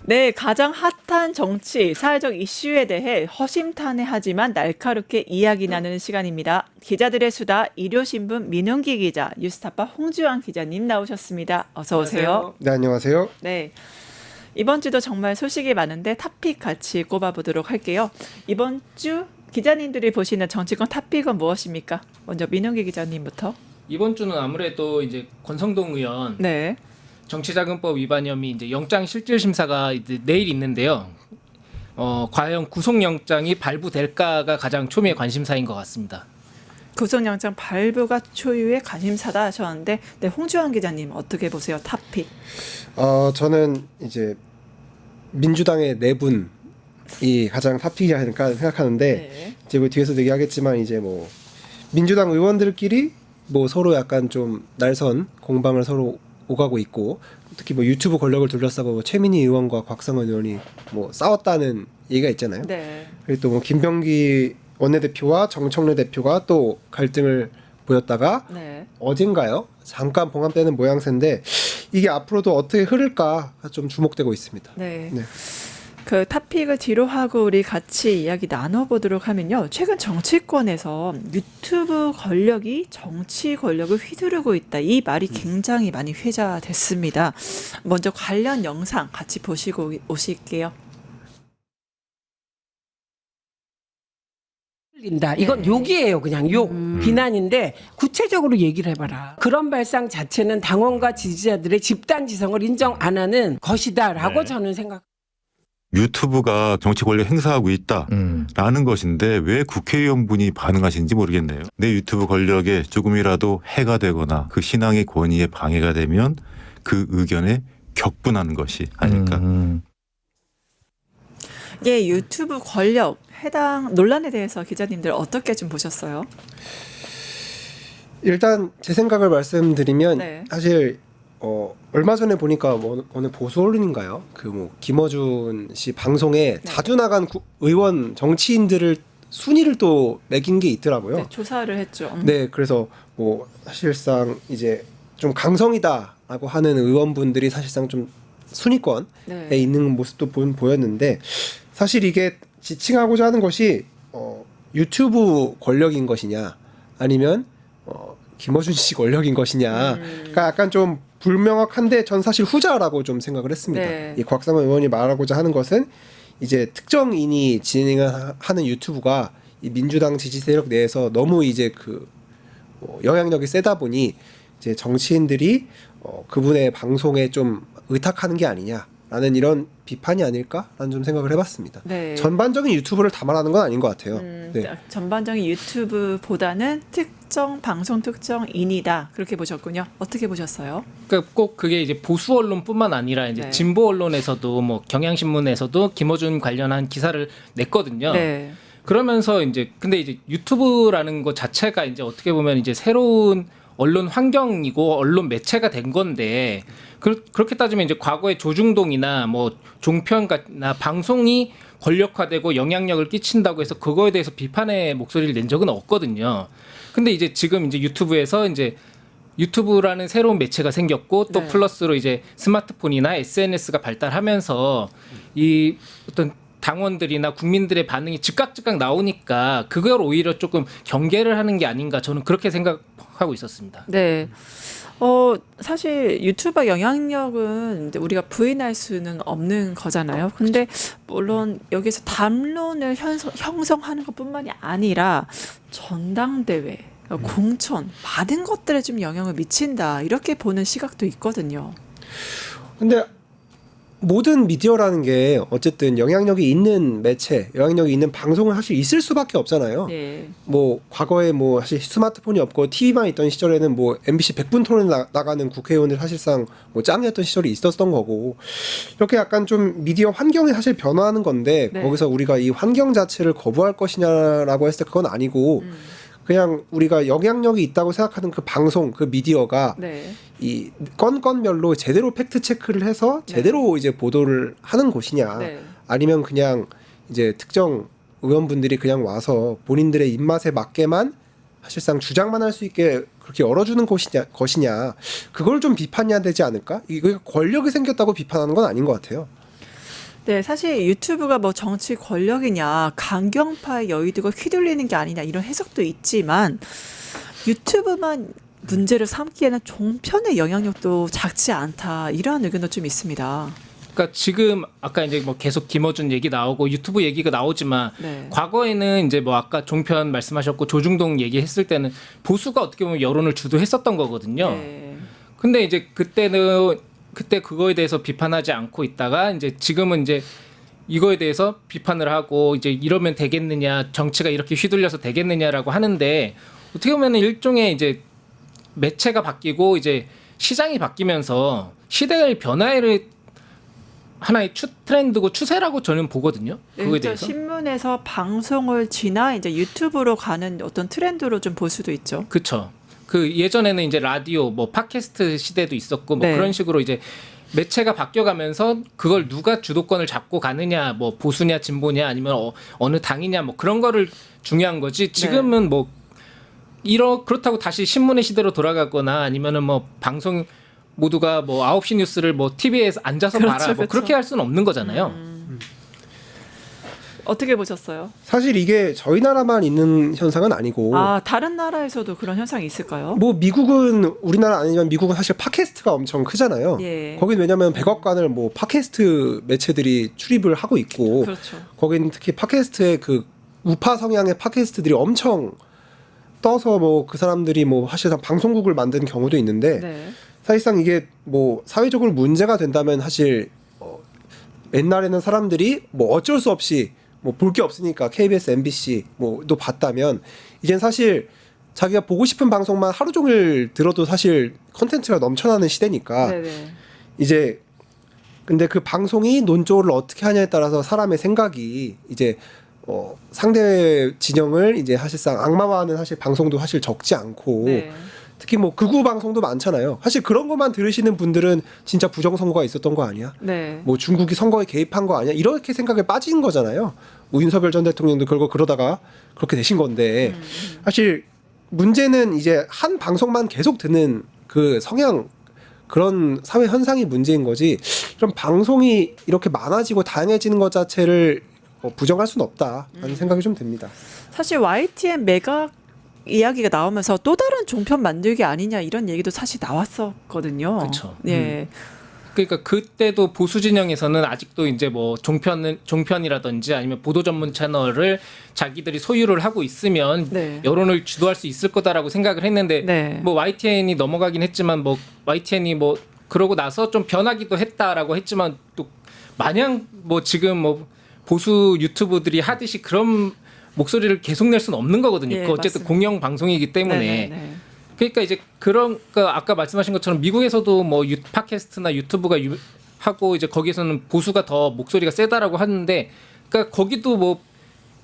네, 가장 핫한 정치, 사회적 이슈에 대해 허심탄회하지만 날카롭게 이야기 나누는 시간입니다. 기자들의 수다, 일요신문 민홍기 기자, 뉴스타파 홍주환 기자님 나오셨습니다. 어서 오세요. 안녕하세요. 네, 안녕하세요. 네, 이번 주도 정말 소식이 많은데 탑픽 같이 꼽아보도록 할게요. 이번 주 기자님들이 보시는 정치권 탑픽은 무엇입니까? 먼저 민홍기 기자님부터. 이번 주는 아무래도 이제 권성동 의원 네. 정치자금법 위반 혐의 이제 영장 실질 심사가 이제 내일 있는데요. 과연 구속영장이 발부될까가 가장 초미의 관심사인 것 같습니다. 구속영장 발부가 초유의 관심사다 하셨는데, 네, 홍주환 기자님 어떻게 보세요? 탑픽. 저는 이제 민주당의 네 분이 가장 탑픽이 아닐까 생각하는데 네. 이제 뭐 뒤에서도 얘기하겠지만 이제 뭐 민주당 의원들끼리 뭐 서로 약간 좀 날선 공방을 서로 오가고 있고 특히 뭐 유튜브 권력을 둘러싸고 뭐 최민희 의원과 곽상원 의원이 뭐 싸웠다는 얘기가 있잖아요. 네. 그리고 또 뭐 김병기 원내대표와 정청래 대표가 또 갈등을 보였다가 네. 어젠가요? 잠깐 봉합되는 모양새인데 이게 앞으로도 어떻게 흐를까 좀 주목되고 있습니다. 네. 네. 그 탑픽을 뒤로 하고 우리 같이 이야기 나눠보도록 하면요. 최근 정치권에서 유튜브 권력이 정치 권력을 휘두르고 있다. 이 말이 굉장히 많이 회자됐습니다. 먼저 관련 영상 같이 보시고 오실게요. 린다. 이건 욕이에요. 그냥 욕. 비난인데 구체적으로 얘기를 해봐라. 그런 발상 자체는 당원과 지지자들의 집단 지성을 인정 안 하는 것이다라고 네. 저는 생각. 유튜브가 정치 권력 행사하고 있다라는 것인데 왜 국회의원분이 반응하시는지 모르겠네요. 내 유튜브 권력에 조금이라도 해가 되거나 그 신앙의 권위에 방해가 되면 그 의견에 격분하는 것이 아닐까. 예, 유튜브 권력 해당 논란에 대해서 기자님들 어떻게 좀 보셨어요? 일단 제 생각을 말씀드리면 네. 사실 얼마 전에 보니까 뭐 어느 보수 언론인가요? 그 뭐 김어준 씨 방송에 자주 나간 의원 정치인들을 순위를 또 매긴 게 있더라고요. 네, 조사를 했죠. 네, 그래서 뭐 사실상 이제 좀 강성이다라고 하는 의원분들이 사실상 좀 순위권에 네. 있는 모습도 보였는데 사실 이게 지칭하고자 하는 것이 유튜브 권력인 것이냐 아니면 김어준 씨 권력인 것이냐가 약간 좀 불명확한데 전 사실 후자라고 좀 생각을 했습니다. 네. 이 곽상원 의원이 말하고자 하는 것은 이제 특정인이 진행을 하는 유튜브가 이 민주당 지지 세력 내에서 너무 이제 그 영향력이 세다 보니 이제 정치인들이 그분의 방송에 좀 의탁하는 게 아니냐라는 이런 비판이 아닐까라는 좀 생각을 해봤습니다. 네. 전반적인 유튜브를 다 말하는 건 아닌 것 같아요. 네. 전반적인 유튜브보다는 특정 방송 특정인이다 그렇게 보셨군요. 어떻게 보셨어요? 그러니까 꼭 그게 이제 보수 언론뿐만 아니라 이제 네. 진보 언론에서도 뭐 경향신문에서도 김어준 관련한 기사를 냈거든요. 네. 그러면서 이제 근데 이제 유튜브라는 것 자체가 이제 어떻게 보면 이제 새로운 언론 환경이고 언론 매체가 된 건데 그렇게 따지면 이제 과거에 조중동이나 뭐 종편이나 방송이 권력화되고 영향력을 끼친다고 해서 그거에 대해서 비판의 목소리를 낸 적은 없거든요. 근데 이제 지금 이제 유튜브에서 이제 유튜브라는 새로운 매체가 생겼고 또 네. 플러스로 이제 스마트폰이나 SNS가 발달하면서 이 어떤 당원들이나 국민들의 반응이 즉각 나오니까 그걸 오히려 조금 경계를 하는 게 아닌가 저는 그렇게 생각하고 있었습니다. 네. 사실 유튜버 영향력은 이제 우리가 부인할 수는 없는 거잖아요. 근데 물론 여기서 담론을 형성하는 것뿐만이 아니라 전당대회, 공천, 많은 것들에 좀 영향을 미친다. 이렇게 보는 시각도 있거든요. 근데 모든 미디어라는 게 어쨌든 영향력이 있는 매체, 영향력이 있는 방송은 사실 있을 수밖에 없잖아요. 네. 뭐 과거에 뭐 사실 스마트폰이 없고 TV만 있던 시절에는 뭐 MBC 100분 토론 나가는 국회의원들 사실상 뭐 짱이었던 시절이 있었던 거고 이렇게 약간 좀 미디어 환경이 사실 변화하는 건데 네. 거기서 우리가 이 환경 자체를 거부할 것이냐라고 했을 때 그건 아니고 그냥 우리가 영향력이 있다고 생각하는 그 방송, 그 미디어가 네. 이 건건별로 제대로 팩트 체크를 해서 제대로 이제 보도를 하는 곳이냐 네. 아니면 그냥 이제 특정 의원분들이 그냥 와서 본인들의 입맛에 맞게만 사실상 주장만 할 수 있게 그렇게 열어주는 것이냐 그걸 좀 비판해야 되지 않을까? 이거 권력이 생겼다고 비판하는 건 아닌 것 같아요. 네, 사실 유튜브가 뭐 정치 권력이냐, 강경파의 여의도가 휘둘리는 게 아니냐 이런 해석도 있지만 유튜브만 문제를 삼기에는 종편의 영향력도 작지 않다 이러한 의견도 좀 있습니다. 그러니까 지금 아까 이제 뭐 계속 김어준 얘기 나오고 유튜브 얘기가 나오지만 네. 과거에는 이제 뭐 아까 종편 말씀하셨고 조중동 얘기했을 때는 보수가 어떻게 보면 여론을 주도했었던 거거든요. 네. 근데 이제 그때 그거에 대해서 비판하지 않고 있다가 이제 지금은 이제 이거에 대해서 비판을 하고 이제 이러면 되겠느냐, 정치가 이렇게 휘둘려서 되겠느냐라고 하는데 어떻게 보면 일종의 이제 매체가 바뀌고 이제 시장이 바뀌면서 시대의 변화를 하나의 트렌드고 추세라고 저는 보거든요. 그거에 그러니까 대해서. 신문에서 방송을 지나 이제 유튜브로 가는 어떤 트렌드로 좀 볼 수도 있죠. 그렇죠. 그 예전에는 이제 라디오, 뭐 팟캐스트 시대도 있었고 뭐 네. 그런 식으로 이제 매체가 바뀌어가면서 그걸 누가 주도권을 잡고 가느냐, 뭐 보수냐, 진보냐, 아니면 어느 당이냐, 뭐 그런 거를 중요한 거지. 지금은 뭐 그렇다고 다시 신문의 시대로 돌아가거나 아니면은 뭐 방송 모두가 뭐 9시 뉴스를 뭐 TV에서 앉아서 그렇죠, 봐라, 뭐 그렇죠. 그렇게 할 수는 없는 거잖아요. 어떻게 보셨어요? 사실 이게 저희 나라만 있는 현상은 아니고 아, 다른 나라에서도 그런 현상이 있을까요? 뭐 미국은 우리나라 아니지만 미국은 사실 팟캐스트가 엄청 크잖아요. 예. 거긴 왜냐면 100억간을 뭐 팟캐스트 매체들이 출입을 하고 있고 그렇죠. 거기는 특히 팟캐스트의 그 우파 성향의 팟캐스트들이 엄청 떠서 뭐 그 사람들이 뭐 사실상 방송국을 만든 경우도 있는데 네. 사실상 이게 뭐 사회적으로 문제가 된다면 사실 옛날에는 사람들이 뭐 어쩔 수 없이 뭐 볼 게 없으니까 KBS, MBC 뭐도 봤다면 이젠 사실 자기가 보고 싶은 방송만 하루 종일 들어도 사실 컨텐츠가 넘쳐나는 시대니까 네네. 이제 근데 그 방송이 논조를 어떻게 하냐에 따라서 사람의 생각이 이제 상대 진영을 이제 사실상 악마화하는 사실 방송도 사실 적지 않고 네. 특히 뭐 극우 방송도 많잖아요. 사실 그런 것만 들으시는 분들은 진짜 부정선거가 있었던 거 아니야? 네. 뭐 중국이 선거에 개입한 거 아니야? 이렇게 생각에 빠진 거잖아요. 뭐 윤석열 전 대통령도 결국 그러다가 그렇게 되신 건데 사실 문제는 이제 한 방송만 계속 듣는 그 성향 그런 사회 현상이 문제인 거지. 이런 방송이 이렇게 많아지고 다양해지는 것 자체를 부정할 수는 없다라는 생각이 좀 듭니다. 사실 YTN 매각 이야기가 나오면서 또 다른 종편 만들기 아니냐 이런 얘기도 사실 나왔었거든요. 그쵸. 예. 그러니까 그때도 보수 진영에서는 아직도 이제 뭐 종편이라든지 아니면 보도 전문 채널을 자기들이 소유를 하고 있으면 네. 여론을 주도할 수 있을 거다라고 생각을 했는데 네. 뭐 YTN이 넘어가긴 했지만 뭐 YTN이 뭐 그러고 나서 좀 변하기도 했다라고 했지만 또 마냥 뭐 지금 뭐 보수 유튜브들이 하듯이 그런 목소리를 계속 낼 수는 없는 거거든요. 예, 그 어쨌든 맞습니다. 공영 방송이기 때문에. 네네네. 그러니까 이제 그러니까 아까 말씀하신 것처럼 미국에서도 뭐 팟캐스트나 유튜브가 하고 이제 거기에서는 보수가 더 목소리가 세다라고 하는데 그러니까 거기도 뭐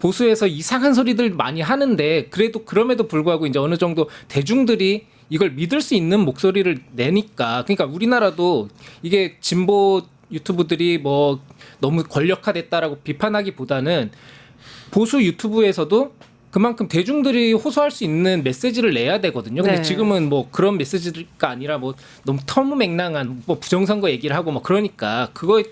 보수에서 이상한 소리들 많이 하는데 그래도 그럼에도 불구하고 이제 어느 정도 대중들이 이걸 믿을 수 있는 목소리를 내니까 그러니까 우리나라도 이게 진보 유튜브들이 뭐 너무 권력화됐다라고 비판하기보다는 보수 유튜브에서도 그만큼 대중들이 호소할 수 있는 메시지를 내야 되거든요. 근데 네. 지금은 뭐 그런 메시지가 아니라 뭐 너무 터무맹랑한 뭐 부정선거 얘기를 하고 뭐 그러니까 그거에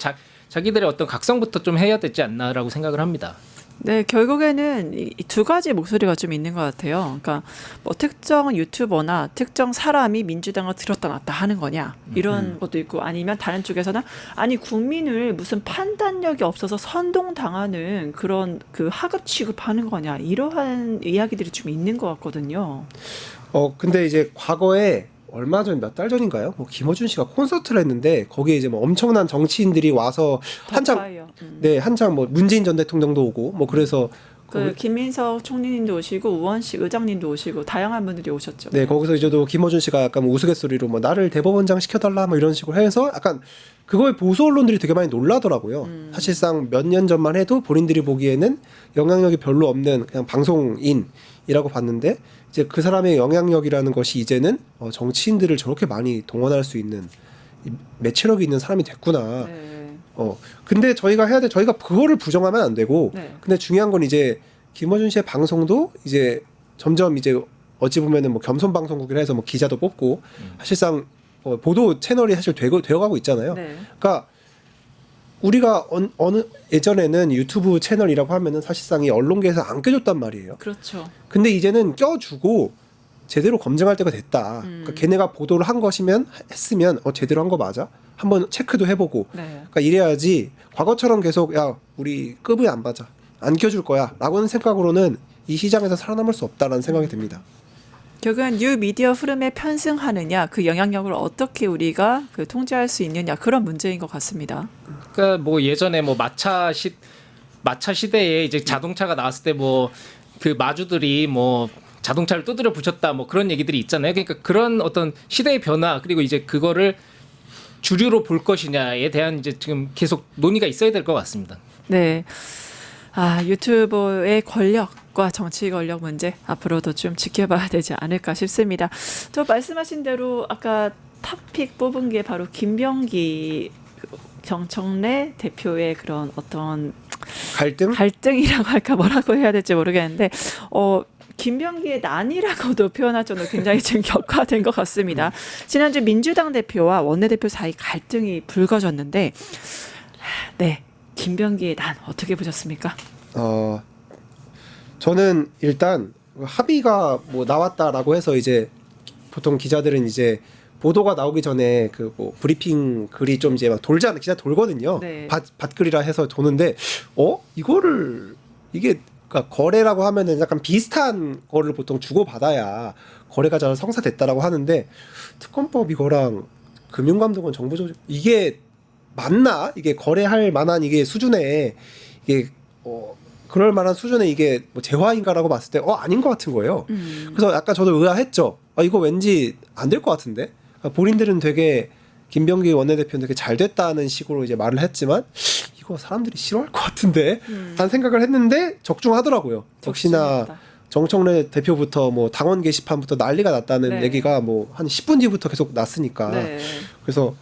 자기들의 어떤 각성부터 좀 해야 되지 않나라고 생각을 합니다. 네, 결국에는 이 두 가지 목소리가 좀 있는 것 같아요. 그러니까 뭐 특정 유튜버나 특정 사람이 민주당을 들었다 놨다 하는 거냐 이런 것도 있고 아니면 다른 쪽에서는 아니 국민을 무슨 판단력이 없어서 선동당하는 그런 그 하급 취급하는 거냐 이러한 이야기들이 좀 있는 것 같거든요. 근데 이제 과거에 얼마 전 몇 달 전인가요? 뭐 김어준 씨가 콘서트를 했는데 거기에 이제 뭐 엄청난 정치인들이 와서 한창 한창 뭐 문재인 전 대통령도 오고 뭐 그래서 그 김민석 총리님도 오시고 우원식 의장님도 오시고 다양한 분들이 오셨죠. 네, 거기서 이제도 김어준 씨가 약간 뭐 우스갯소리로 뭐 나를 대법원장 시켜달라 뭐 이런 식으로 해서 약간 그거에 보수 언론들이 되게 많이 놀라더라고요. 사실상 몇 년 전만 해도 본인들이 보기에는 영향력이 별로 없는 그냥 방송인이라고 봤는데 이제 그 사람의 영향력이라는 것이 이제는 정치인들을 저렇게 많이 동원할 수 있는 매체력이 있는 사람이 됐구나. 네. 근데 저희가 그거를 부정하면 안 되고 네. 근데 중요한 건 이제 김어준 씨의 방송도 이제 점점 이제 어찌 보면은 뭐 겸손 방송국이라 해서 뭐 기자도 뽑고 사실상 보도 채널이 사실 되어가고 있잖아요. 네. 그러니까 우리가 어느 예전에는 유튜브 채널이라고 하면은 사실상 이 언론계에서 안 껴줬단 말이에요. 그렇죠. 근데 이제는 껴주고 제대로 검증할 때가 됐다. 그러니까 걔네가 보도를 한 것이면 했으면 제대로 한 거 맞아? 한번 체크도 해보고. 네. 그러니까 이래야지 과거처럼 계속 야 우리 급이 안 맞아, 안 껴줄 거야라고는 생각으로는 이 시장에서 살아남을 수 없다라는 생각이 듭니다. 결국은 뉴 미디어 흐름에 편승하느냐, 그 영향력을 어떻게 우리가 그 통제할 수 있느냐, 그런 문제인 것 같습니다. 그러니까 뭐 예전에 뭐 마차 시대에 이제 자동차가 나왔을 때 뭐 그 마주들이 뭐 자동차를 두드려 부셨다 뭐 그런 얘기들이 있잖아요. 그러니까 그런 어떤 시대의 변화, 그리고 이제 그거를 주류로 볼 것이냐에 대한 이제 지금 계속 논의가 있어야 될 것 같습니다. 네. 유튜버의 권력과 정치 권력 문제 앞으로도 좀 지켜봐야 되지 않을까 싶습니다. 또 말씀하신 대로 아까 탑픽 뽑은 게 바로 김병기 정청래 대표의 그런 어떤 갈등이라고 할까 뭐라고 해야 될지 모르겠는데 김병기의 난이라고도 표현할 정도로 굉장히 지금 격화된 것 같습니다. 지난주 민주당 대표와 원내대표 사이 갈등이 불거졌는데 네, 김병기의 난 어떻게 보셨습니까? 저는 일단 합의가 뭐 나왔다라고 해서 이제 보통 기자들은 이제 보도가 나오기 전에 그 뭐 브리핑 글이 좀 이제 막 돌잖아요. 기자 돌거든요. 네. 밭글이라 해서 도는데 이거를 이게 그러니까 거래라고 하면은 약간 비슷한 거를 보통 주고 받아야 거래가 잘 성사됐다라고 하는데 특검법 이거랑 금융감독원 정부조직 이게 맞나? 이게 거래할 만한 이게 수준에 이게 그럴 만한 수준에 이게 뭐 재화인가라고 봤을 때 아닌 것 같은 거예요. 그래서 약간 저도 의아했죠. 이거 왠지 안 될 것 같은데. 그러니까 본인들은 되게 김병기 원내대표는 되게 잘 됐다는 식으로 이제 말을 했지만 이거 사람들이 싫어할 것 같은데 한 생각을 했는데 적중하더라고요. 역시나 정청래 대표부터 뭐 당원 게시판부터 난리가 났다는 네. 얘기가 뭐 한 10분 뒤부터 계속 났으니까 네. 그래서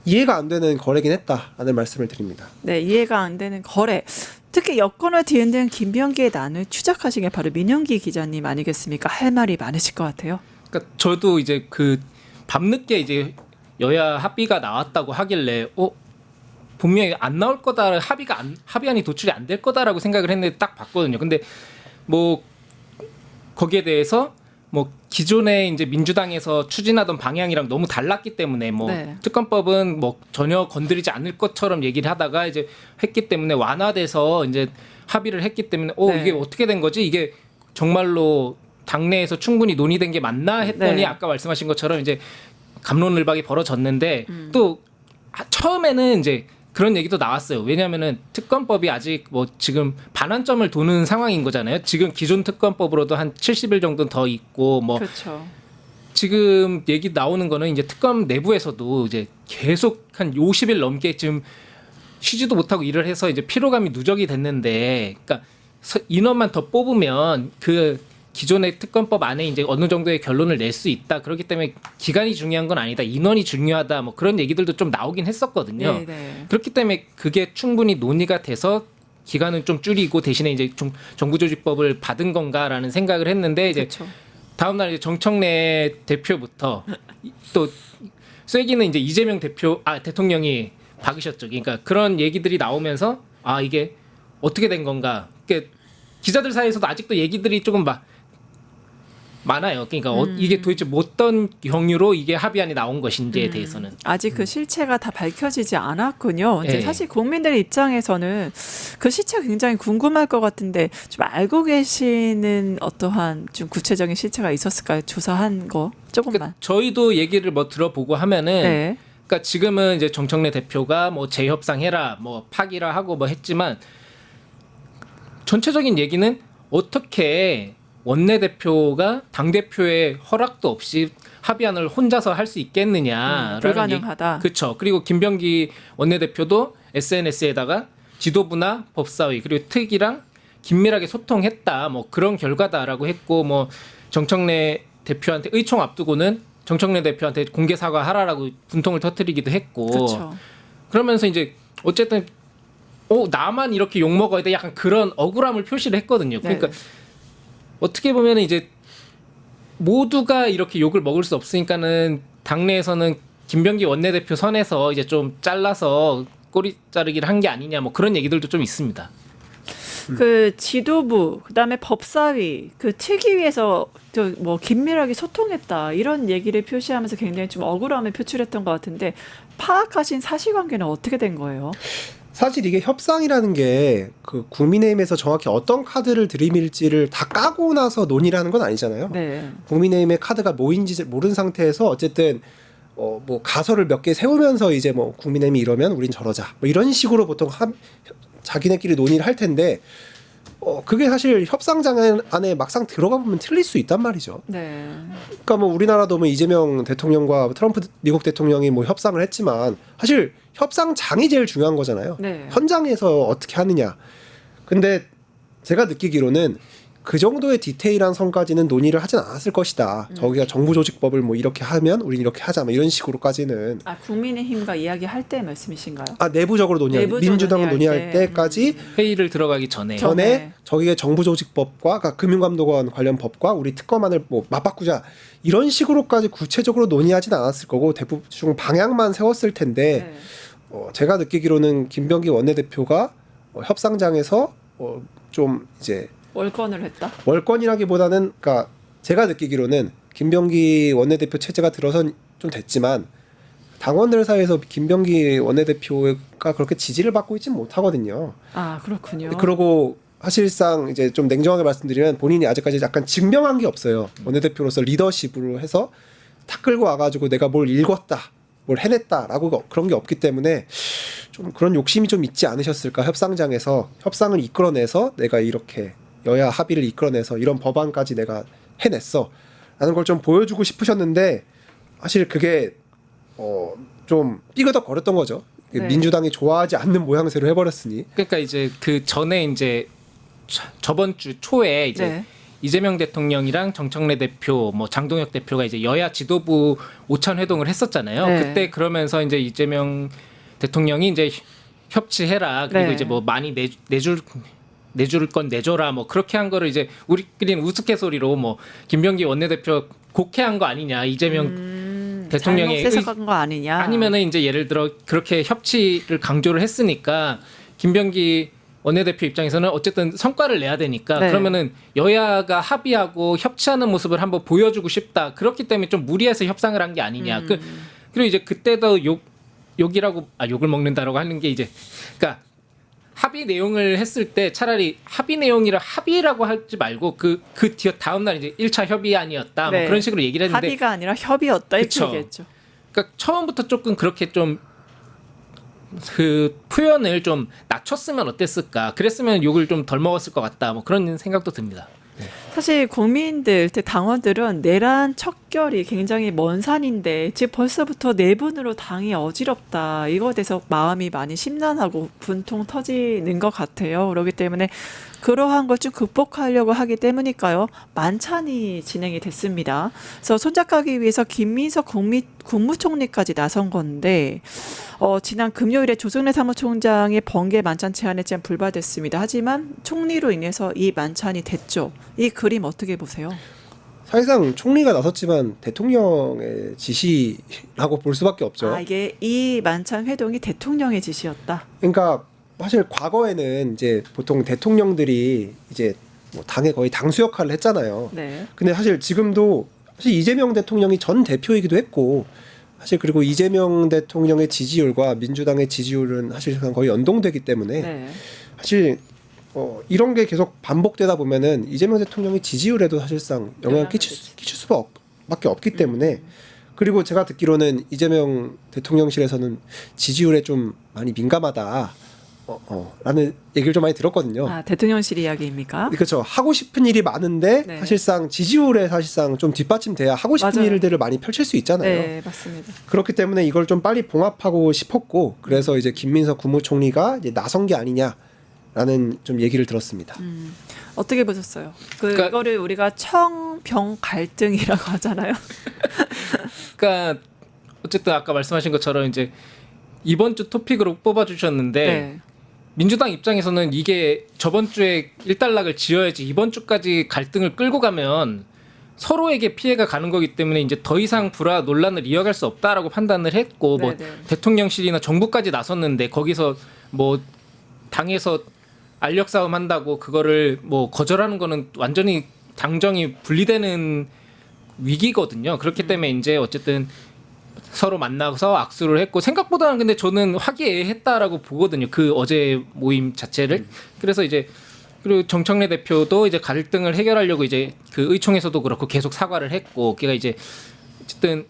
이해가 안 되는 거래긴 했다라는 말씀을 드립니다. 네, 이해가 안 되는 거래. 특히 여권을 뒤흔든 김병기의 난을 추적하신 게 바로 민영기 기자님 아니겠습니까? 할 말이 많으실 것 같아요. 그러니까 저도 이제 그 밤늦게 이제 여야 합의가 나왔다고 하길래 분명히 안 나올 거다, 합의안이 도출이 안 될 거다라고 생각을 했는데 딱 봤거든요. 근데 뭐 거기에 대해서 뭐 기존에 이제 민주당에서 추진하던 방향이랑 너무 달랐기 때문에 뭐 네. 특검법은 뭐 전혀 건드리지 않을 것처럼 얘기를 하다가 이제 했기 때문에 완화돼서 이제 합의를 했기 때문에 네. 이게 어떻게 된 거지? 이게 정말로 당내에서 충분히 논의된 게 맞나 했더니 네. 아까 말씀하신 것처럼 이제 갑론을박이 벌어졌는데 또 처음에는 이제 그런 얘기도 나왔어요. 왜냐하면은 특검법이 아직 뭐 지금 반환점을 도는 상황인 거잖아요. 지금 기존 특검법으로도 한 70일 정도는 더 있고 뭐 그렇죠. 지금 얘기 나오는 거는 이제 특검 내부에서도 이제 계속 한 50일 넘게 지금 쉬지도 못하고 일을 해서 이제 피로감이 누적이 됐는데, 그러니까 인원만 더 뽑으면 그 기존의 특검법 안에 이제 어느 정도의 결론을 낼 수 있다. 그렇기 때문에 기간이 중요한 건 아니다. 인원이 중요하다. 뭐 그런 얘기들도 좀 나오긴 했었거든요. 네네. 그렇기 때문에 그게 충분히 논의가 돼서 기간은 좀 줄이고 대신에 이제 정부조직법을 받은 건가라는 생각을 했는데 이제 그렇죠. 다음 날 이제 정청래 대표부터 또 쐐기는 이제 이재명 대통령이 박으셨죠. 그러니까 그런 얘기들이 나오면서 이게 어떻게 된 건가. 그러니까 기자들 사이에서도 아직도 얘기들이 조금 많아요. 그러니까 이게 도대체 어떤 경유로 이게 합의안이 나온 것인지에 대해서는 아직 그 실체가 다 밝혀지지 않았군요. 이제 네. 사실 국민들 입장에서는 그 실체가 굉장히 궁금할 것 같은데 좀 알고 계시는 어떠한 좀 구체적인 실체가 있었을까요? 조사한 거 조금만. 그러니까 저희도 얘기를 뭐 들어보고 하면은 네. 그러니까 지금은 이제 정청래 대표가 뭐 재협상해라, 뭐 파기라 하고 뭐 했지만 전체적인 얘기는 어떻게 원내대표가 당대표의 허락도 없이 합의안을 혼자서 할 수 있겠느냐. 불가능하다. 그렇죠. 그리고 김병기 원내대표도 SNS에다가 지도부나 법사위 그리고 특이랑 긴밀하게 소통했다. 뭐 그런 결과다라고 했고 뭐 정청래 대표한테 의총 앞두고는 정청래 대표한테 공개 사과하라라고 분통을 터뜨리기도 했고. 그렇죠. 그러면서 이제 어쨌든 나만 이렇게 욕 먹어야 돼. 약간 그런 억울함을 표시를 했거든요. 그러니까 네네. 어떻게 보면 이제 모두가 이렇게 욕을 먹을 수 없으니까는 당내에서는 김병기 원내대표 선에서 이제 좀 잘라서 꼬리 자르기를 한 게 아니냐 뭐 그런 얘기들도 좀 있습니다. 그 지도부 그다음에 법사위 그 특위에서 뭐 긴밀하게 소통했다 이런 얘기를 표시하면서 굉장히 좀 억울함을 표출했던 것 같은데 파악하신 사실관계는 어떻게 된 거예요? 사실 이게 협상이라는 게 그 국민의힘에서 정확히 어떤 카드를 들이밀지를 다 까고 나서 논의를 하는 건 아니잖아요. 네. 국민의힘의 카드가 뭐인지 모르는 상태에서 어쨌든 뭐 가설을 몇 개 세우면서 이제 뭐 국민의힘이 이러면 우린 저러자 뭐 이런 식으로 보통 자기네끼리 논의를 할 텐데 그게 사실 협상장 안에 막상 들어가 보면 틀릴 수 있단 말이죠. 네. 그러니까 뭐 우리나라도 뭐 이재명 대통령과 트럼프 미국 대통령이 뭐 협상을 했지만 사실 협상장이 제일 중요한 거잖아요. 네. 현장에서 어떻게 하느냐. 근데 제가 느끼기로는 그 정도의 디테일한 선까지는 논의를 하진 않았을 것이다. 저기가 정부조직법을 뭐 이렇게 하면 우린 이렇게 하자 뭐 이런 식으로까지는 국민의힘과 이야기할 때 말씀이신가요? 내부적으로 논의할 내부적으로 민주당 논의할 논의할 때. 때까지 회의를 들어가기 전에 전에 저기에 정부조직법과 그러니까 금융감독원 관련 법과 우리 특검안을 뭐 맞바꾸자 이런 식으로까지 구체적으로 논의하진 않았을 거고 대충 방향만 세웠을 텐데 네. 제가 느끼기로는 김병기 원내대표가 협상장에서 좀 이제 월권을 했다. 월권이라기보다는 그러니까 제가 느끼기로는 김병기 원내대표 체제가 들어선 좀 됐지만 당원들 사이에서 김병기 원내대표가 그렇게 지지를 받고 있지는 못하거든요. 아 그렇군요. 그리고 사실상 이제 좀 냉정하게 말씀드리면 본인이 아직까지 약간 증명한 게 없어요. 원내대표로서 리더십으로 해서 탁 끌고 와가지고 내가 뭘 읽었다, 뭘 해냈다라고 그런 게 없기 때문에 좀 그런 욕심이 좀 있지 않으셨을까. 협상장에서 협상을 이끌어내서 내가 이렇게 여야 합의를 이끌어내서 이런 법안까지 내가 해냈어 라는 걸 좀 보여주고 싶으셨는데 사실 그게 좀 삐그덕거렸던 거죠. 네. 민주당이 좋아하지 않는 모양새로 해버렸으니. 그러니까 이제 그 전에 이제 저번 주 초에 이제 네. 이재명 대통령이랑 정청래 대표, 뭐 장동혁 대표가 이제 여야 지도부 오찬 회동을 했었잖아요. 네. 그때 그러면서 이제 이재명 대통령이 이제 협치해라 그리고 네. 이제 뭐 많이 내줄 건 내줘라 뭐 그렇게 한 거를 이제 우리끼리는 우스갯소리로 뭐 김병기 원내대표 곡해한 거 아니냐 이재명 대통령의 잘못 해석한 거 아니냐. 아니면은 이제 예를 들어 그렇게 협치를 강조를 했으니까 김병기 원내대표 입장에서는 어쨌든 성과를 내야 되니까 네. 그러면은 여야가 합의하고 협치하는 모습을 한번 보여주고 싶다. 그렇기 때문에 좀 무리해서 협상을 한 게 아니냐. 그리고 이제 그때도 욕이라고 욕을 먹는다라고 하는 게 이제 그러니까 합의 내용을 했을 때 차라리 합의 내용이라 합의라고 하지 말고 그 다음 날 이제 1차 협의안이었다. 네. 뭐 그런 식으로 얘기를 했는데 합의가 아니라 협의였다 이렇게 그쵸. 얘기했죠. 그러니까 처음부터 조금 그렇게 좀 그 표현을 좀 낮췄으면 어땠을까? 그랬으면 욕을 좀 덜 먹었을 것 같다. 뭐 그런 생각도 듭니다. 사실 국민들, 당원들은 내란 척결이 굉장히 먼 산인데 지금 벌써부터 내분으로 당이 어지럽다. 이거에 대해서 마음이 많이 심란하고 분통 터지는 것 같아요. 그렇기 때문에 그러한 걸 좀 극복하려고 하기 때문일까요? 만찬이 진행이 됐습니다. 그래서 손잡하기 위해서 김민석 국무총리까지 나선 건데 지난 금요일에 조성래 사무총장의 번개 만찬 제안에 제한 불발됐습니다. 하지만 총리로 인해서 이 만찬이 됐죠. 이 그림 어떻게 보세요? 사실상 총리가 나섰지만 대통령의 지시라고 볼 수밖에 없죠. 이게 이 만찬 회동이 대통령의 지시였다. 그러니까 사실 과거에는 이제 보통 대통령들이 이제 뭐 당의 거의 당수 역할을 했잖아요. 네. 근데 사실 지금도 사실 이재명 대통령이 전 대표이기도 했고 사실 그리고 이재명 대통령의 지지율과 민주당의 지지율은 사실상 거의 연동되기 때문에 네. 사실 이런 게 계속 반복되다 보면은 이재명 대통령의 지지율에도 사실상 영향을 끼칠 수밖에 없기 때문에 그리고 제가 듣기로는 이재명 대통령실에서는 지지율에 좀 많이 민감하다. 라는 얘기를 좀 많이 들었거든요. 대통령실 이야기입니까? 그렇죠. 하고 싶은 일이 많은데 네. 사실상 지지율에 사실상 좀 뒷받침돼야 하고 싶은 맞아요. 일들을 많이 펼칠 수 있잖아요. 네, 맞습니다. 그렇기 때문에 이걸 좀 빨리 봉합하고 싶었고 그래서 이제 김민석 국무총리가 이제 나선 게 아니냐라는 좀 얘기를 들었습니다. 어떻게 보셨어요? 그러니까- 그거를 우리가 청병 갈등이라고 하잖아요. 그러니까 어쨌든 아까 말씀하신 것처럼 이제 이번 주 토픽으로 뽑아주셨는데 네. 민주당 입장에서는 이게 저번 주에 일단락을 지어야지 이번 주까지 갈등을 끌고 가면 서로에게 피해가 가는 거기 때문에 이제 더 이상 불화 논란을 이어갈 수 없다라고 판단을 했고 뭐 네네. 대통령실이나 정부까지 나섰는데 거기서 뭐 당에서 알력 싸움 한다고 그거를 뭐 거절하는 거는 완전히 당정이 분리되는 위기거든요. 그렇기 때문에 이제 어쨌든 서로 만나서 악수를 했고 생각보다는 근데 저는 화기애애했다라고 보거든요. 그 어제 모임 자체를. 그래서 이제 그리고 정청래 대표도 이제 갈등을 해결하려고 이제 그 의총에서도 그렇고 계속 사과를 했고, 걔가 이제 어쨌든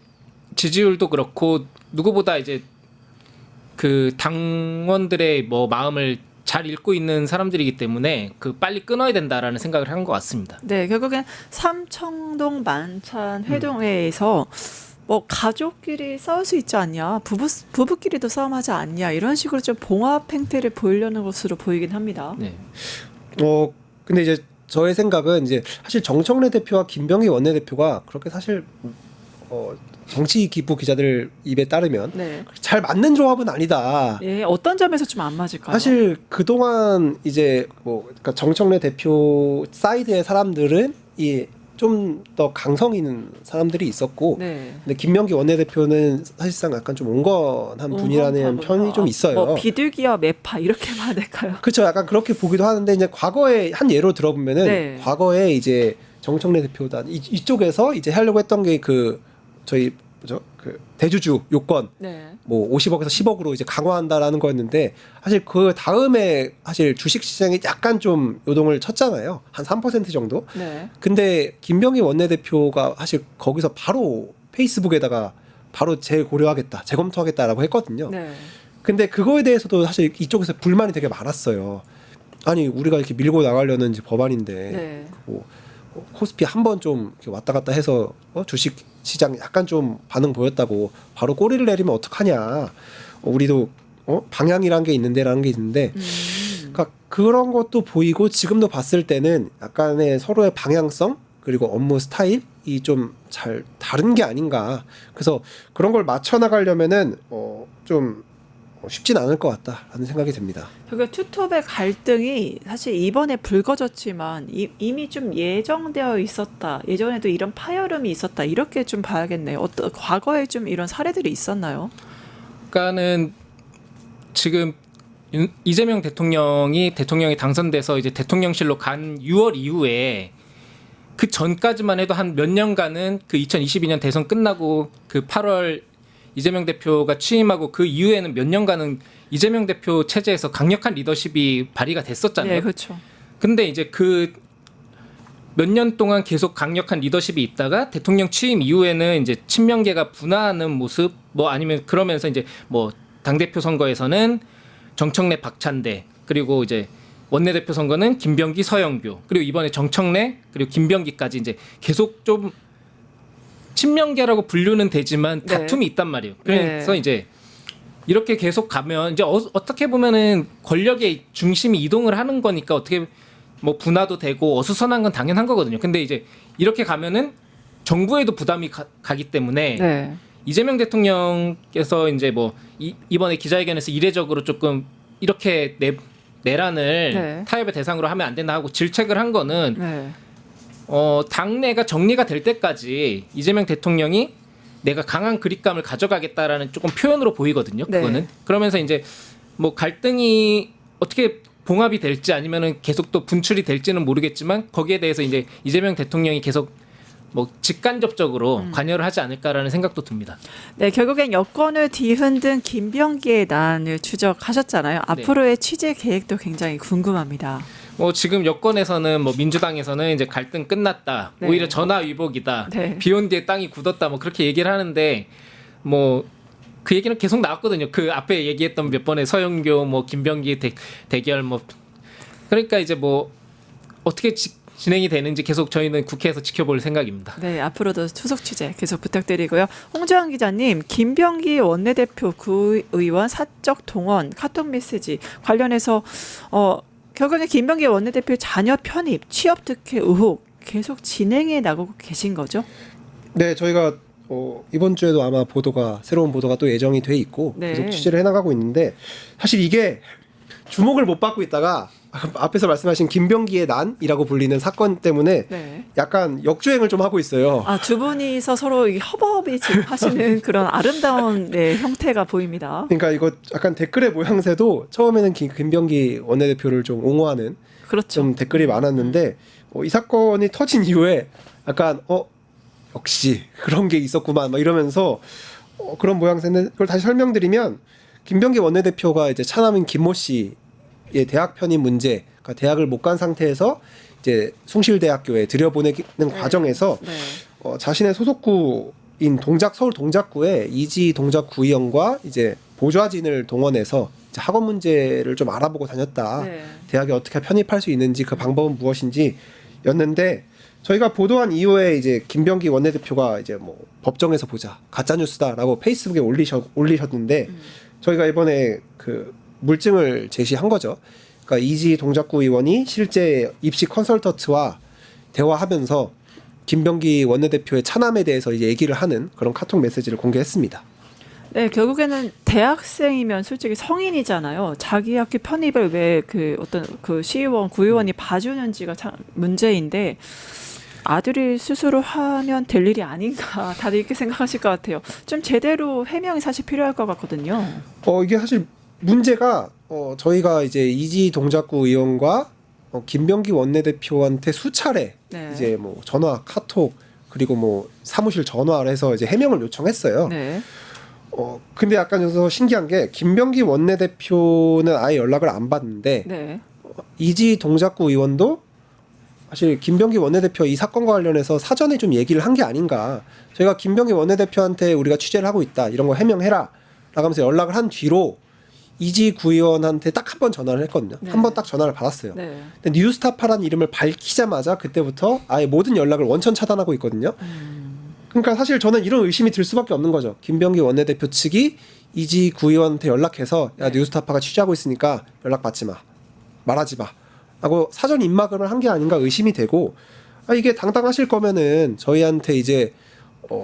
지지율도 그렇고 누구보다 이제 그 당원들의 뭐 마음을 잘 읽고 있는 사람들이기 때문에 그 빨리 끊어야 된다라는 생각을 한 것 같습니다. 네, 결국엔 삼청동 만찬 회동회에서 뭐 가족끼리 싸울 수 있지 않냐, 부부끼리도 싸움하지 않냐 이런 식으로 좀 봉합 행태를 보이려는 것으로 보이긴 합니다. 네. 근데 이제 저의 생각은 이제 사실 정청래 대표와 김병기 원내대표가 그렇게 사실 정치 기부 기자들 입에 따르면 네. 잘 맞는 조합은 아니다. 예, 어떤 점에서 좀 안 맞을까요? 사실 그동안 이제 그러니까 정청래 대표 사이드의 사람들은 이 좀 더 강성 있는 사람들이 있었고, 네. 근데 김명기 원내대표는 사실상 약간 좀 온건한 분이라는 편이 좀 있어요. 뭐 비둘기와 매파 이렇게 봐야 될까요? 그렇죠. 약간 그렇게 보기도 하는데 이제 과거에 한 예로 들어보면은 네. 과거에 이제 정청래 대표단 이쪽에서 이제 하려고 했던 게 그 저희 그 대주주 요건 네. 뭐 50억에서 10억으로 이제 강화한다라는 거였는데 사실 그 다음에 사실 주식 시장이 약간 좀 요동을 쳤잖아요. 한 3% 정도. 네. 근데 김병기 원내대표가 사실 거기서 바로 페이스북에다가 바로 재고려하겠다, 재검토하겠다라고 했거든요. 네. 근데 그거에 대해서도 사실 이쪽에서 불만이 되게 많았어요. 아니 우리가 이렇게 밀고 나가려는 이제 법안인데 네. 뭐 코스피 한 번 좀 왔다 갔다 해서 주식 시장 약간 좀 반응 보였다고 바로 꼬리를 내리면 어떡하냐. 우리도 방향이란 게 있는데라는 게 있는데 그러니까 그런 것도 보이고 지금도 봤을 때는 약간의 서로의 방향성 그리고 업무 스타일이 좀 잘 다른 게 아닌가. 그래서 그런 걸 맞춰 나가려면은 좀 쉽진 않을 것 같다라는 생각이 듭니다. 그러니까 투톱의 갈등이 사실 이번에 불거졌지만 이미 좀 예정되어 있었다. 예전에도 이런 파열음이 있었다. 이렇게 좀 봐야겠네요. 과거에 좀 이런 사례들이 있었나요? 그러니까는 지금 이재명 대통령이 당선돼서 이제 대통령실로 간 6월 이후에 그 전까지만 해도 한 몇 년간은 그 2022년 대선 끝나고 그 8월 이재명 대표가 취임하고 그 이후에는 몇 년간은 이재명 대표 체제에서 강력한 리더십이 발휘가 됐었잖아요. 네, 그렇죠. 근데 이제 그 몇 년 동안 계속 강력한 리더십이 있다가 대통령 취임 이후에는 이제 친명계가 분화하는 모습 뭐 아니면 그러면서 이제 뭐 당대표 선거에서는 정청래 박찬대 그리고 이제 원내대표 선거는 김병기 서영교 그리고 이번에 정청래 그리고 김병기까지 이제 계속 좀 친명계라고 분류는 되지만 네. 다툼이 있단 말이에요. 그래서 네. 이제 이렇게 계속 가면 이제 어떻게 보면은 권력의 중심이 이동을 하는 거니까 어떻게 뭐 분화도 되고 어수선한 건 당연한 거거든요. 근데 이제 이렇게 가면은 정부에도 부담이 가기 때문에 네. 이재명 대통령께서 이제 뭐 이번에 기자회견에서 이례적으로 조금 이렇게 내란을 네. 타협의 대상으로 하면 안 된다 하고 질책을 한 거는 네. 당내가 정리가 될 때까지 이재명 대통령이 내가 강한 그립감을 가져가겠다라는 조금 표현으로 보이거든요. 그거는. 네. 그러면서 이제 뭐 갈등이 어떻게 봉합이 될지 아니면은 계속 또 분출이 될지는 모르겠지만 거기에 대해서 이제 이재명 대통령이 계속 뭐 직간접적으로 관여를 하지 않을까라는 생각도 듭니다. 네, 결국엔 여권을 뒤흔든 김병기의 난을 추적하셨잖아요. 앞으로의 취재 계획도 굉장히 궁금합니다. 뭐 지금 여권에서는 뭐 민주당에서는 이제 갈등 끝났다. 네. 오히려 전화 위복이다. 네. 비온 뒤에 땅이 굳었다. 뭐 그렇게 얘기를 하는데 뭐 그 얘기는 계속 나왔거든요. 그 앞에 얘기했던 몇 번의 서영교 뭐 김병기 대결 뭐 그러니까 이제 뭐 어떻게 진행이 되는지 계속 저희는 국회에서 지켜볼 생각입니다. 네, 앞으로도 추석 취재 계속 부탁드리고요. 홍주환 기자님, 김병기 원내대표 구의원 사적 동원 카톡 메시지 관련해서 결국에 김병기 원내대표 자녀 편입, 취업 특혜 의혹 계속 진행해 나가고 계신 거죠? 네, 저희가 이번 주에도 아마 새로운 보도가 또 예정이 돼 있고 네. 계속 취재를 해나가고 있는데 사실 이게 주목을 못 받고 있다가 앞에서 말씀하신 김병기의 난이라고 불리는 사건 때문에 네. 약간 역주행을 좀 하고 있어요. 아, 두 분이서 서로 이 협업이 지금 하시는 그런 아름다운 네, 형태가 보입니다. 그러니까 이거 약간 댓글의 모양새도 처음에는 김병기 원내대표를 좀 옹호하는 그렇죠. 좀 댓글이 많았는데 이 사건이 터진 이후에 약간 역시 그런 게 있었구만 막 이러면서 그런 모양새인데 그걸 다시 설명드리면 김병기 원내대표가 이제 차남인 김모 씨의 대학 편입 문제, 그러니까 대학을 못 간 상태에서 이제 숭실대학교에 들여보내는 과정에서 네. 자신의 소속구인 서울 동작구의 이지 동작구의원과 이제 보좌진을 동원해서 이제 학원 문제를 좀 알아보고 다녔다. 네. 대학에 어떻게 편입할 수 있는지 그 방법은 무엇인지였는데 저희가 보도한 이후에 이제 김병기 원내대표가 이제 뭐 법정에서 보자 가짜 뉴스다라고 페이스북에 올리셨는데 저희가 이번에 그 물증을 제시한 거죠. 그러니까 이지 동작구 의원이 실제 입시 컨설턴트와 대화하면서 김병기 원내대표의 차남에 대해서 이제 얘기를 하는 그런 카톡 메시지를 공개했습니다. 네, 결국에는 대학생이면 솔직히 성인이잖아요. 자기 학교 편입을 왜 그 어떤 그 시의원, 구의원이 봐주는지가 참 문제인데 아들이 스스로 하면 될 일이 아닌가 다들 이렇게 생각하실 것 같아요. 좀 제대로 해명이 사실 필요할 것 같거든요. 이게 사실 문제가 저희가 이제 이지 동작구 의원과 김병기 원내대표한테 수차례 네. 이제 뭐 전화, 카톡 그리고 뭐 사무실 전화를 해서 이제 해명을 요청했어요. 네. 근데 약간 여기서 신기한 게 김병기 원내대표는 아예 연락을 안 받는데 네. 이지 동작구 의원도 사실 김병기 원내대표 이 사건과 관련해서 사전에 좀 얘기를 한 게 아닌가. 저희가 김병기 원내대표한테 우리가 취재를 하고 있다. 이런 거 해명해라. 라고 하면서 연락을 한 뒤로 이지 구의원한테 딱 한 번 전화를 했거든요. 네. 한 번 딱 전화를 받았어요. 네. 근데 뉴스타파라는 이름을 밝히자마자 그때부터 아예 모든 연락을 원천 차단하고 있거든요. 그러니까 사실 저는 이런 의심이 들 수밖에 없는 거죠. 김병기 원내대표 측이 이지 구의원한테 연락해서 야 네. 뉴스타파가 취재하고 있으니까 연락 받지 마. 말하지 마. 라고 사전 입막음을 한 게 아닌가 의심이 되고 이게 당당하실 거면은 저희한테 이제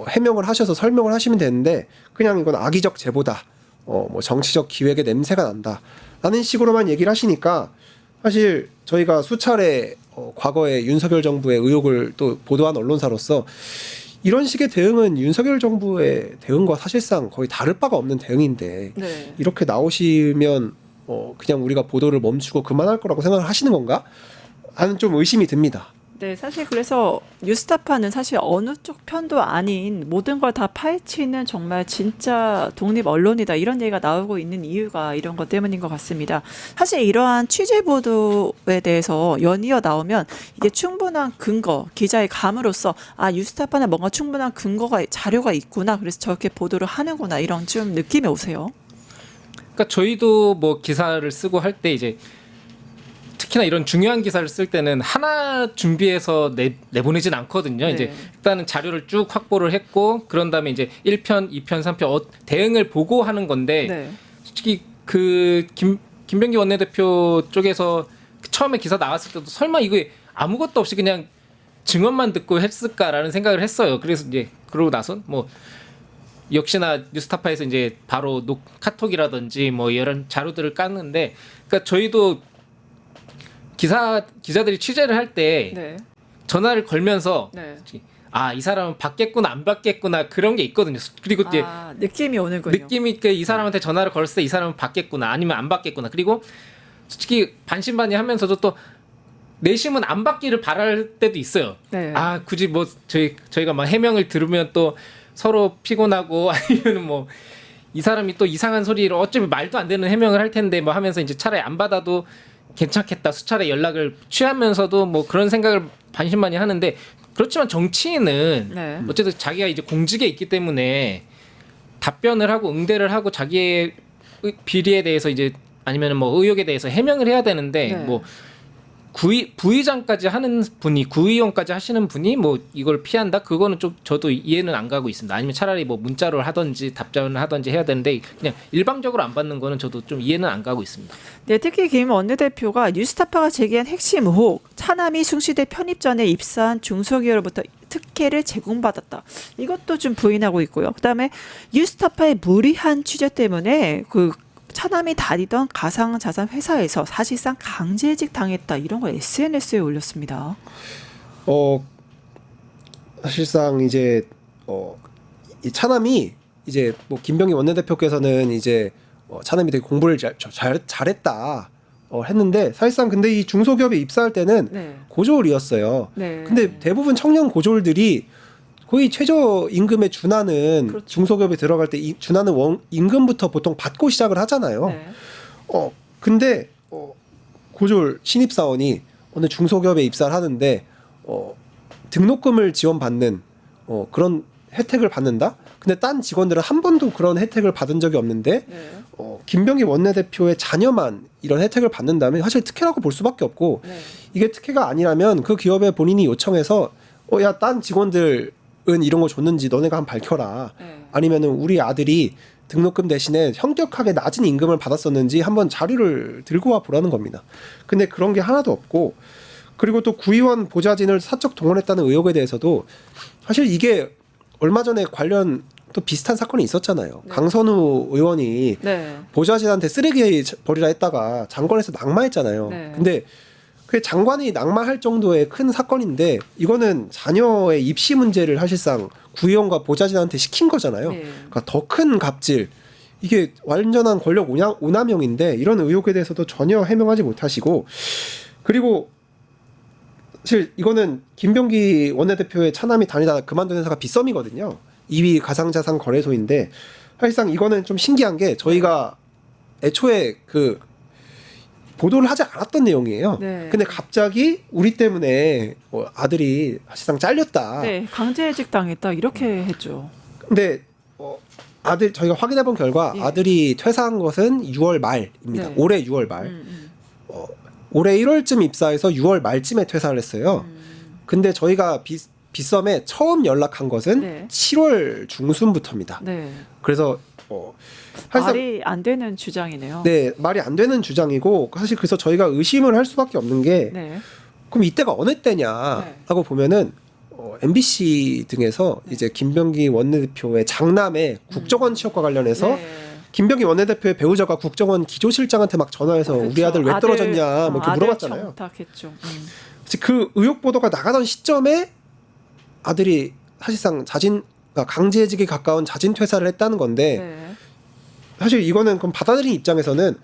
해명을 하셔서 설명을 하시면 되는데 그냥 이건 악의적 제보다. 뭐 정치적 기획의 냄새가 난다. 라는 식으로만 얘기를 하시니까 사실 저희가 수차례 과거에 윤석열 정부의 의혹을 또 보도한 언론사로서 이런 식의 대응은 윤석열 정부의 대응과 사실상 거의 다를 바가 없는 대응인데 네. 이렇게 나오시면 그냥 우리가 보도를 멈추고 그만할 거라고 생각을 하시는 건가? 하는 좀 의심이 듭니다. 네, 사실 그래서 뉴스타파는 사실 어느 쪽 편도 아닌 모든 걸 다 파헤치는 정말 진짜 독립 언론이다 이런 얘기가 나오고 있는 이유가 이런 것 때문인 것 같습니다. 사실 이러한 취재 보도에 대해서 연이어 나오면 이게 충분한 근거, 기자의 감으로서 뉴스타파는 뭔가 충분한 근거가 자료가 있구나. 그래서 저렇게 보도를 하는구나 이런 좀 느낌이 오세요. 그러니까 저희도 뭐 기사를 쓰고 할 때 이제 특히나 이런 중요한 기사를 쓸 때는 하나 준비해서 내보내진 않거든요. 네. 이제 일단은 자료를 쭉 확보를 했고 그런 다음에 이제 1편, 2편, 3편 대응을 보고 하는 건데 네. 솔직히 그 김병기 원내대표 쪽에서 처음에 기사 나왔을 때도 설마 이거 아무것도 없이 그냥 증언만 듣고 했을까라는 생각을 했어요. 그래서 이제 그러고 나서 뭐 역시나 뉴스타파에서 이제 바로 카톡이라든지 뭐 이런 자료들을 깠는데 그러니까 저희도 기자들이 취재를 할 때 네. 전화를 걸면서 네. 이 사람은 받겠구나 안 받겠구나 그런 게 있거든요. 그리고 이제 느낌이 오는군요. 느낌이 이 사람한테 전화를 걸었을 때 이 사람은 받겠구나 아니면 안 받겠구나. 그리고 솔직히 반신반의 하면서도 또 내심은 안 받기를 바랄 때도 있어요. 네. 굳이 뭐 저희가 막 해명을 들으면 또 서로 피곤하고 아니면 뭐 이 사람이 또 이상한 소리를 어차피 말도 안 되는 해명을 할 텐데 뭐 하면서 이제 차라리 안 받아도 괜찮겠다 수차례 연락을 취하면서도 뭐 그런 생각을 반신반의 하는데 그렇지만 정치인은 네. 어쨌든 자기가 이제 공직에 있기 때문에 답변을 하고 응대를 하고 자기의 비리에 대해서 이제 아니면 뭐 의혹에 대해서 해명을 해야 되는데 네. 뭐 부의장까지 하는 분이 구의원까지 하시는 분이 뭐 이걸 피한다 그거는 좀 저도 이해는 안 가고 있습니다. 아니면 차라리 뭐 문자로 하든지 답장을 하든지 해야 되는데 그냥 일방적으로 안 받는 거는 저도 좀 이해는 안 가고 있습니다. 네, 특히 김 원내대표가 뉴스타파가 제기한 핵심 의혹, 차남이 숭실대 편입 전에 입사한 중소기업으로부터 특혜를 제공받았다. 이것도 좀 부인하고 있고요. 그다음에 뉴스타파의 무리한 취재 때문에 그 차남이 다니던 가상자산 회사에서 사실상 강제이직 당했다 이런 거 SNS에 올렸습니다. 사실상 이제 이 차남이 이제 뭐 김병기 원내대표께서는 이제 차남이 되게 공부를 잘했다 했는데 사실상 근데 이 중소기업에 입사할 때는 네. 고졸이었어요. 네. 근데 대부분 청년 고졸들이 거의 최저임금에 준하는 그렇죠. 중소기업에 들어갈 때 준하는 임금부터 보통 받고 시작을 하잖아요. 네. 근데 고졸 신입사원이 어느 중소기업에 입사를 하는데 등록금을 지원받는 그런 혜택을 받는다? 근데 딴 직원들은 한 번도 그런 혜택을 받은 적이 없는데 네. 김병기 원내대표의 자녀만 이런 혜택을 받는다면 사실 특혜라고 볼 수밖에 없고 네. 이게 특혜가 아니라면 그 기업에 본인이 요청해서 야, 딴 직원들은 이런 거 줬는지 너네가 한번 밝혀라. 네. 아니면은 우리 아들이 등록금 대신에 현격하게 낮은 임금을 받았었는지 한번 자료를 들고 와 보라는 겁니다. 근데 그런 게 하나도 없고 그리고 또 구의원 보좌진을 사적 동원했다는 의혹에 대해서도 사실 이게 얼마 전에 관련 또 비슷한 사건이 있었잖아요. 네. 강선우 의원이 네. 보좌진한테 쓰레기 버리라 했다가 장관에서 낙마했잖아요. 네. 근데 그 장관이 낙마할 정도의 큰 사건인데 이거는 자녀의 입시 문제를 사실상 구의원과 보좌진한테 시킨 거잖아요. 네. 그러니까 더 큰 갑질 이게 완전한 권력 오남용인데 이런 의혹에 대해서도 전혀 해명하지 못하시고 그리고 사실 이거는 김병기 원내대표의 차남이 다니다 그만둔 회사가 빗썸이거든요. 2위 가상자산 거래소인데 사실상 이거는 좀 신기한 게 저희가 애초에 그 보도를 하지 않았던 내용이에요. 네. 근데 갑자기 우리 때문에 아들이 사실상 잘렸다. 네. 강제이직 당했다 이렇게 했죠. 근데 아들 저희가 확인해 본 결과 예. 아들이 퇴사한 것은 6월 말입니다. 네. 올해 6월 말. 올해 1월쯤 입사해서 6월 말쯤에 퇴사를 했어요. 근데 저희가 빗썸에 처음 연락한 것은 네. 7월 중순부터입니다. 네. 그래서 사실상 말이 안 되는 주장이네요. 네, 말이 안 되는 주장이고 사실 그래서 저희가 의심을 할 수밖에 없는 게 네. 그럼 이때가 어느 때냐라고 보면은 MBC 등에서 이제 김병기 원내대표의 장남의 국정원 취업과 관련해서 네. 김병기 원내대표의 배우자가 국정원 기조실장한테 막 전화해서 그렇죠. 우리 아들 왜 떨어졌냐 뭐 이렇게 아들 물어봤잖아요. 청탁했죠. 그 의혹 보도가 나가던 시점에 아들이 사실상 그러니까 강제직에 가까운 자진 퇴사를 했다는 건데 네. 사실 이거는 그럼 받아들인 입장에서는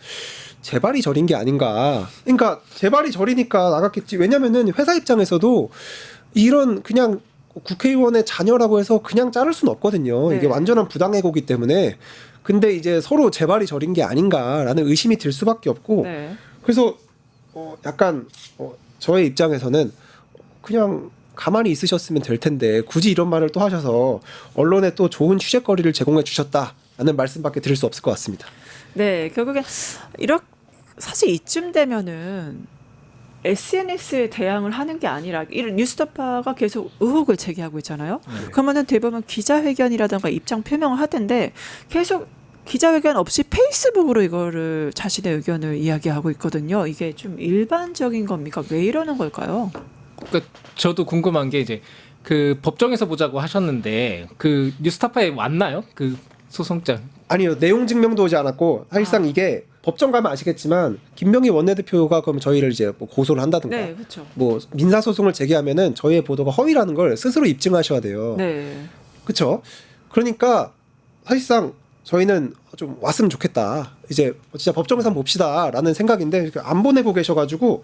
재발이 저린 게 아닌가. 그러니까 재발이 저리니까 나갔겠지. 왜냐면은 회사 입장에서도 이런 그냥 국회의원의 자녀라고 해서 그냥 자를 수는 없거든요. 네. 이게 완전한 부당해고기 때문에. 근데 이제 서로 재발이 저린 게 아닌가라는 의심이 들 수밖에 없고. 네. 그래서 약간 저의 입장에서는 그냥 가만히 있으셨으면 될 텐데 굳이 이런 말을 또 하셔서 언론에 또 좋은 취재거리를 제공해 주셨다라는 말씀밖에 드릴 수 없을 것 같습니다. 네, 결국엔 사실 이쯤 되면은 SNS에 대항을 하는 게 아니라 이런 뉴스타파가 계속 의혹을 제기하고 있잖아요. 그러면은 대부분 기자회견이라든가 입장 표명을 하던데 계속 기자회견 없이 페이스북으로 이거를 자신의 의견을 이야기하고 있거든요. 이게 좀 일반적인 겁니까? 왜 이러는 걸까요? 그러니까 저도 궁금한 게 이제 그 법정에서 보자고 하셨는데 그 뉴스타파에 왔나요? 그 소송장. 아니요, 내용 증명도 오지 않았고 사실상 이게 법정 가면 아시겠지만 김병기 원내대표가 그럼 저희를 이제 뭐 고소를 한다든가 네, 그렇죠. 뭐 민사 소송을 제기하면은 저희의 보도가 허위라는 걸 스스로 입증하셔야 돼요. 네. 그렇죠? 그러니까 사실상 저희는 좀 왔으면 좋겠다. 이제 진짜 법정에서 한번 봅시다라는 생각인데 안 보내고 계셔가지고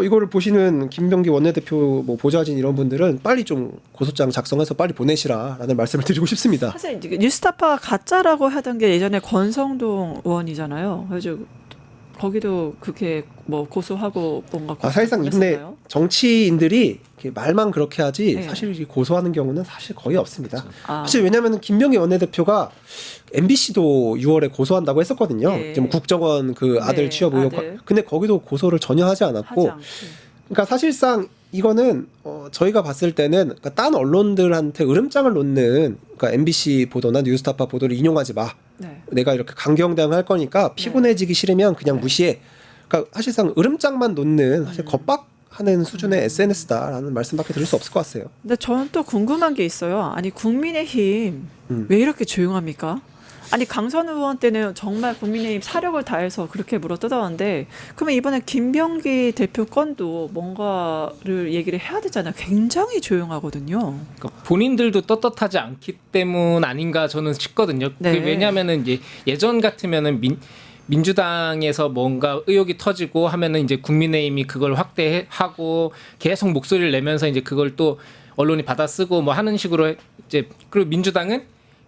이거를 보시는 김병기 원내대표 뭐 보좌진 이런 분들은 빨리 좀 고소장 작성해서 빨리 보내시라라는 말씀을 드리고 싶습니다. 사실 이제 뉴스타파 가짜라고 하던 게 예전에 권성동 의원이잖아요. 그래서 거기도 그렇게 뭐 고소하고 뭔가 사실상 근데 했었나요? 정치인들이 이렇게 말만 그렇게 하지 네. 사실 이 고소하는 경우는 사실 거의 없습니다. 아. 사실 왜냐하면 김병기 원내대표가 MBC도 6월에 고소한다고 했었거든요. 네. 지금 국정원 그 아들 네, 취업 의혹. 아들. 근데 거기도 고소를 전혀 하지 않았고, 하지 않고. 그러니까 사실상 이거는 저희가 봤을 때는 그러니까 딴 언론들한테 으름장을 놓는 그러니까 MBC 보도나 뉴스타파 보도를 인용하지 마. 네. 내가 이렇게 강경 대응할 거니까 피곤해지기 싫으면 그냥 무시해. 그러니까 사실상 으름장만 놓는 사실 겁박하는 수준의 SNS다라는 말씀밖에 드릴 수 없을 것 같아요. 근데 저는 또 궁금한 게 있어요. 아니 국민의힘 왜 이렇게 조용합니까? 아니 강선 의원 때는 정말 국민의힘 사력을 다해서 그렇게 물어뜯었는데 그러면 이번에 김병기 대표 건도 뭔가를 얘기를 해야 되잖아요. 굉장히 조용하거든요. 그러니까 본인들도 떳떳하지 않기 때문 아닌가 저는 싶거든요. 네. 왜냐하면은 이제 예전 같으면은 민주당에서 뭔가 의혹이 터지고 하면은 이제 국민의힘이 그걸 확대하고 계속 목소리를 내면서 이제 그걸 또 언론이 받아쓰고 뭐 하는 식으로 이제 그리고 민주당은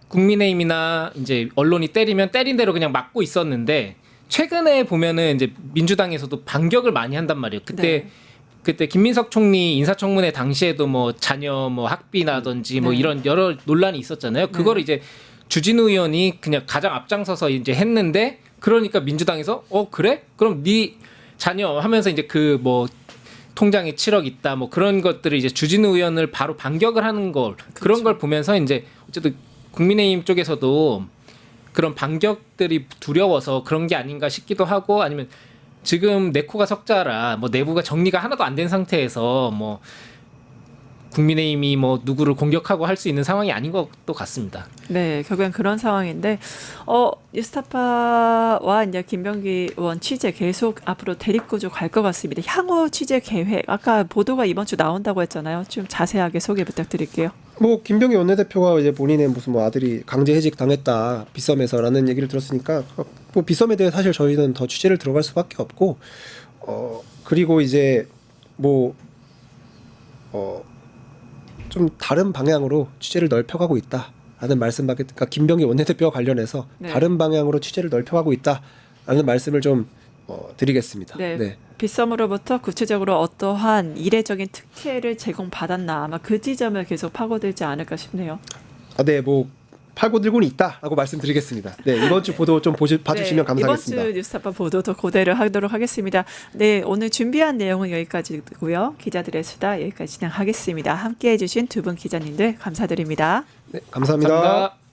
국민의힘이나 이제 언론이 때리면 때린 대로 그냥 막고 있었는데 최근에 보면은 이제 민주당에서도 반격을 많이 한단 말이에요. 그때 김민석 총리 인사청문회 당시에도 뭐 자녀 뭐 학비라든지 뭐 네. 이런 여러 논란이 있었잖아요. 그거를 이제 주진우 의원이 그냥 가장 앞장서서 이제 했는데 그러니까 민주당에서 그래? 그럼 네 자녀 하면서 이제 그 뭐 통장에 7억 있다 뭐 그런 것들을 이제 주진우 의원을 바로 반격을 하는 걸 그런 걸 보면서 이제 어쨌든 국민의힘 쪽에서도 그런 반격들이 두려워서 그런 게 아닌가 싶기도 하고 아니면 지금 내 코가 석자라 뭐 내부가 정리가 하나도 안 된 상태에서 뭐 국민의힘이 뭐 누구를 공격하고 할 수 있는 상황이 아닌 것도 같습니다. 네, 결국엔 그런 상황인데 뉴스타파와 이제 김병기 의원 취재 계속 앞으로 대립구조 갈 것 같습니다. 향후 취재 계획 아까 보도가 이번 주 나온다고 했잖아요. 좀 자세하게 소개 부탁드릴게요. 뭐 김병기 원내대표가 이제 본인의 무슨 뭐 아들이 강제해직 당했다 빗썸에서라는 얘기를 들었으니까 뭐 빗썸에 대해 사실 저희는 더 취재를 들어갈 수밖에 없고 그리고 이제 뭐 좀 다른 방향으로 취재를 넓혀가고 있다라는 말씀밖에 그러니까 김병기 원내대표와 관련해서 네. 다른 방향으로 취재를 넓혀가고 있다라는 말씀을 좀 드리겠습니다. 네. 빗썸으로부터 구체적으로 어떠한 이례적인 특혜를 제공받았나 아마 그 지점을 계속 파고들지 않을까 싶네요. 네, 뭐 팔고들고는 있다라고 말씀드리겠습니다. 네, 이번 주 보도 좀 봐주시면 감사하겠습니다. 이번 주 뉴스타파 보도도 고대로 하도록 하겠습니다. 네, 오늘 준비한 내용은 여기까지고요. 기자들의 수다 여기까지 진행하겠습니다. 함께해 주신 두 분 기자님들 감사드립니다. 네, 감사합니다. 감사합니다.